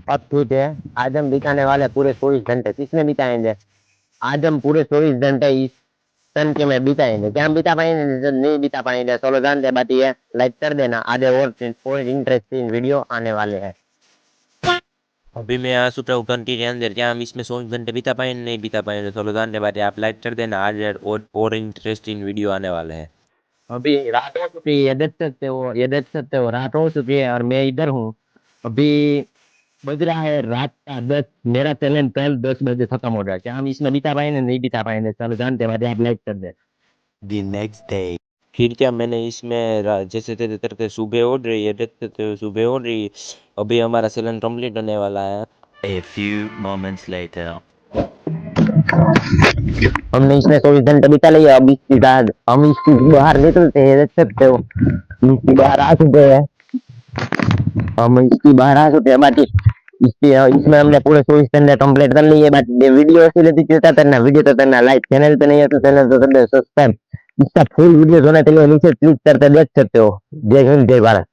अब ठीक है। आज हम बिताने वाले पूरे 24 घंटे किसमें बिताएंगे? आज हम पूरे 24 घंटे इस सन के में बिताएंगे। क्या हम बिता पाएंगे? जो नहीं बिता पाएंगे चलो जानते बात ये लाइक कर देना। आगे और इंटरेस्टिंग वीडियो आने वाले हैं। अभी मैं आ चुका हूँ घंटी के अंदर, क्या हम इसमें 24 घंटे बिता पाएंगे नहीं बिता पाएंगे? चलो जानते बात है, आप लाइक कर देना। आज और इंटरेस्टिंग वीडियो आने वाले हैं। अभी रात हो चुकी है, ये देख सकते हो रात हो चुकी है और मैं इधर हूँ। अभी बज रहा है रात का 10। मेरा चैलेंज कल 10 बजे खत्म हो गया। क्या हम इसमें बिता पाएंगे नहीं बिता पाएंगे? चलो जानते बात है, आप लाइक कर दे। The next day। फिर क्या मैंने इसमें जैसे तैसे करके सुबह हो रही है, देखते थे सुबह हो रही है। अभी हमारा चैलेंज कंप्लीट होने वाला है। A few moments later. हमने इसमें 24 घंटे बिता लिए। अब इसके बाद हम इसकी बाहर निकलते हैं, देख सकते हो इसकी बाहर आ चुके हैं। हम इसकी बाहर आ चुके हैं बाकी इसकी इसमें हमने पूरे 24 घंटे कंप्लीट कर लिए। बाकी वीडियो ऐसी रहती चलता करना, वीडियो तो करना लाइक, चैनल पे नहीं है तो चैनल तो कर दे सब्सक्राइब। इसका फुल वीडियो होने के लिए नीचे क्लिक करके देख सकते हो। जय हिंद जय भारत।